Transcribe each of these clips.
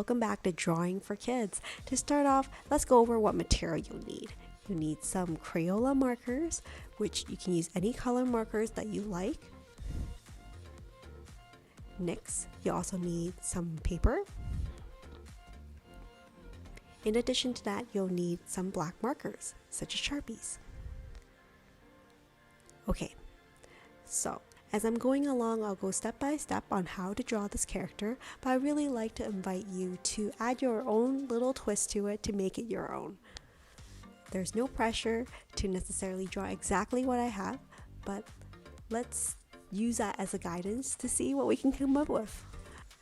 welcome back to Drawing for Kids. To start off, let's go over what material you'll need. You need some Crayola markers, which you can use any color markers that you like. Next, you also need some paper. In addition to that, you'll need some black markers, such as Sharpies. Okay, so as I'm going along, I'll go step by step on how to draw this character, but I really like to invite you to add your own little twist to it to make it your own. There's no pressure to necessarily draw exactly what I have, but let's use that as a guidance to see what we can come up with.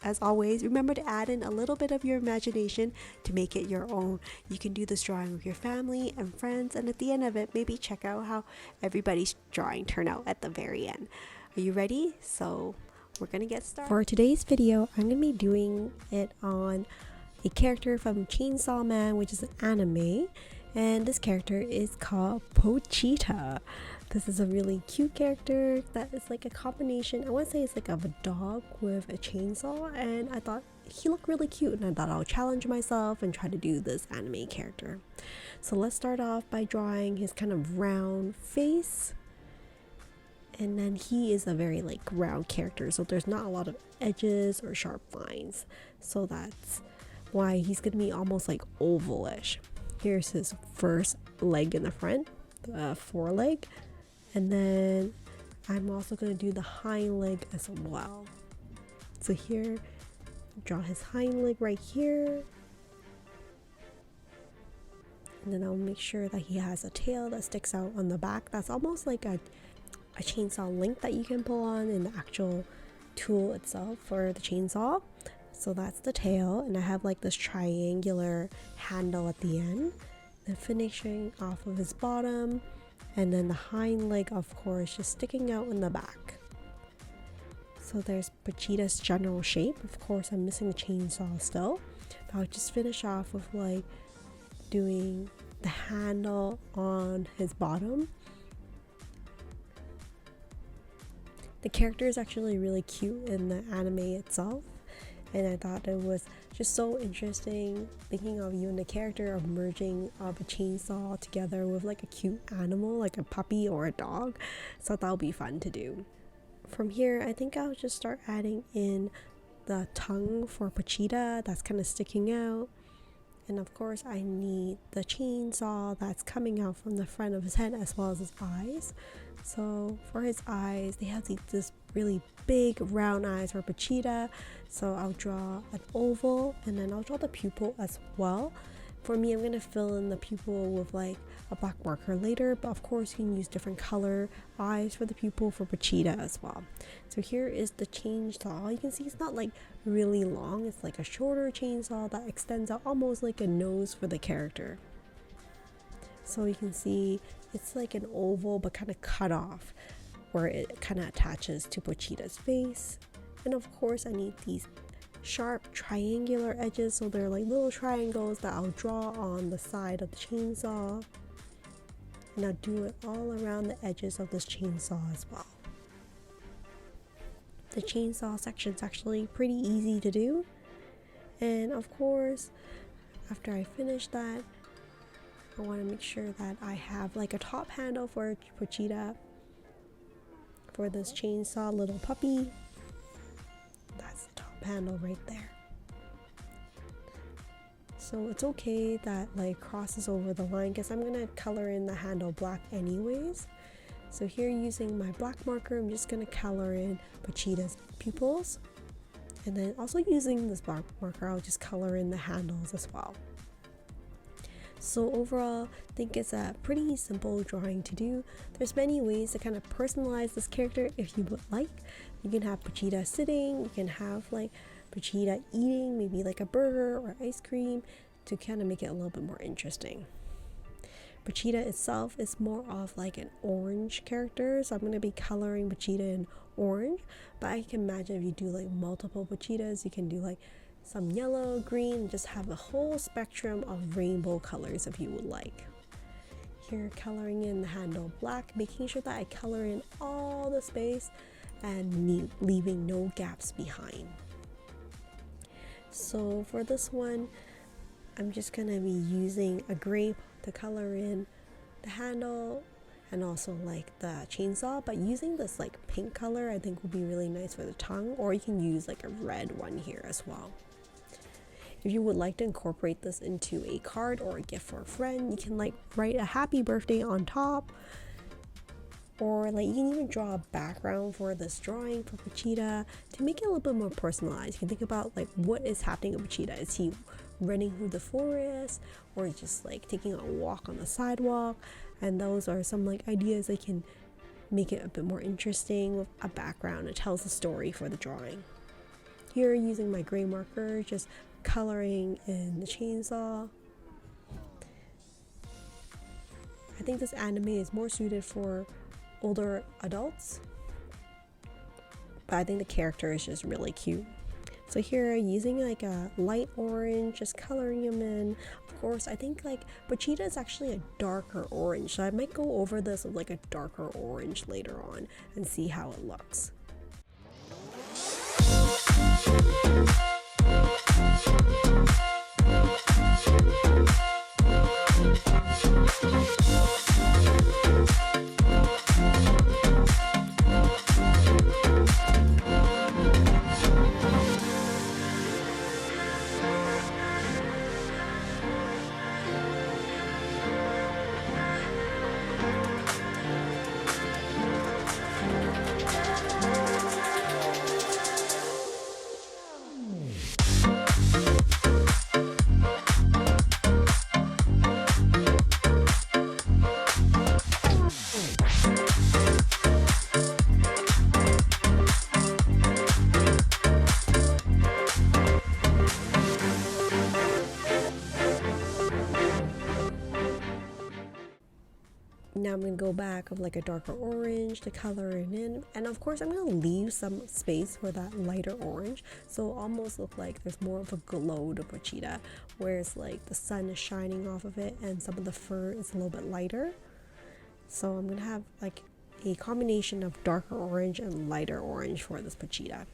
As always, remember to add in a little bit of your imagination to make it your own. You can do this drawing with your family and friends, and at the end of it, maybe check out how everybody's drawing turned out at the very end. Are you ready? So we're gonna get started. For today's video, I'm gonna be doing it on a character from Chainsaw Man, which is an anime, and this character is called POCHITA. This is a really cute character that is like a combination, I want to say it's like of a dog with a chainsaw, and I thought he looked really cute, and I thought I'll challenge myself and try to do this anime character. So let's start off by drawing his kind of round face. And then he is a very like round character, so there's not a lot of edges or sharp lines, so that's why he's gonna be almost like ovalish. Here's his first leg in the front, the foreleg, and then I'm also gonna do the hind leg as well. So here, draw his hind leg right here, and then I'll make sure that he has a tail that sticks out on the back. That's almost like a chainsaw link that you can pull on in the actual tool itself for the chainsaw. So that's the tail, and I have like this triangular handle at the end, then finishing off of his bottom, and then the hind leg, of course, just sticking out in the back. So there's POCHITA's general shape. Of course, I'm missing the chainsaw still, but I'll just finish off with like doing the handle on his bottom. The character is actually really cute in the anime itself, and I thought it was just so interesting thinking of you and the character of merging of a chainsaw together with like a cute animal like a puppy or a dog, so I thought it would be fun to do. From here, I think I'll just start adding in the tongue for POCHITA that's kind of sticking out, and of course I need the chainsaw that's coming out from the front of his head as well as his eyes. So for his eyes, they have this really big round eyes for POCHITA, so I'll draw an oval, and then I'll draw the pupil as well. For me, I'm going to fill in the pupil with like a black marker later, but of course you can use different color eyes for the pupil for POCHITA as well. So here is the chainsaw. You can see it's not like really long, it's like a shorter chainsaw that extends out almost like a nose for the character. So you can see it's like an oval but kind of cut off where it kind of attaches to POCHITA's face. And of course I need these sharp triangular edges, so they're like little triangles that I'll draw on the side of the chainsaw, and I'll do it all around the edges of this chainsaw as well. The chainsaw section is actually pretty easy to do, and of course after I finish that, I want to make sure that I have like a top handle for POCHITA for this chainsaw little puppy. That's the top handle right there. So it's okay that like crosses over the line because I'm gonna color in the handle black anyways. So here, using my black marker, I'm just gonna color in POCHITA's pupils, and then also using this black marker, I'll just color in the handles as well. So overall, I think it's a pretty simple drawing to do. There's many ways to kind of personalize this character if you would like. You can have POCHITA sitting, you can have like POCHITA eating maybe like a burger or ice cream to kind of make it a little bit more interesting. POCHITA itself is more of like an orange character, so I'm going to be coloring POCHITA in orange, but I can imagine if you do like multiple POCHITAs, you can do like some yellow, green, just have a whole spectrum of rainbow colors if you would like. Here, coloring in the handle black, making sure that I color in all the space and leaving no gaps behind. So for this one, I'm just gonna be using a grape to color in the handle and also like the chainsaw, but using this like pink color I think will be really nice for the tongue, or you can use like a red one here as well. If you would like to incorporate this into a card or a gift for a friend, you can like write a happy birthday on top, or like you can even draw a background for this drawing for Pochita to make it a little bit more personalized. You can think about like what is happening with Pochita. Is he running through the forest, or just like taking a walk on the sidewalk? And those are some like ideas that can make it a bit more interesting with a background. It tells a story for the drawing. Here, using my gray marker, just coloring in the chainsaw. I think this anime is more suited for older adults, but I think the character is just really cute. So here, using like a light orange, just coloring him in. Of course, I think like Pochita is actually a darker orange, so I might go over this with like a darker orange later on and see how it looks. Now I'm going to go back of like a darker orange to color it in, and of course I'm going to leave some space for that lighter orange, so it'll almost look like there's more of a glow to Pochita, whereas like the sun is shining off of it and some of the fur is a little bit lighter. So I'm going to have like a combination of darker orange and lighter orange for this Pochita.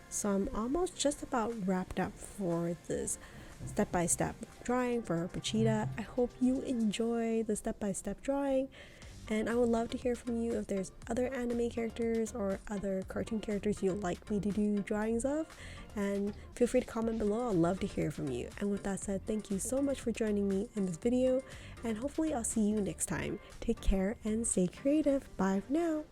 So I'm almost just about wrapped up for this step-by-step drawing for Pochita. I hope you enjoy the step-by-step drawing, and I would love to hear from you if there's other anime characters or other cartoon characters you'd like me to do drawings of, and feel free to comment below. I'd love to hear from you. And with that said, thank you so much for joining me in this video, and hopefully I'll see you next time. Take care and stay creative. Bye for now.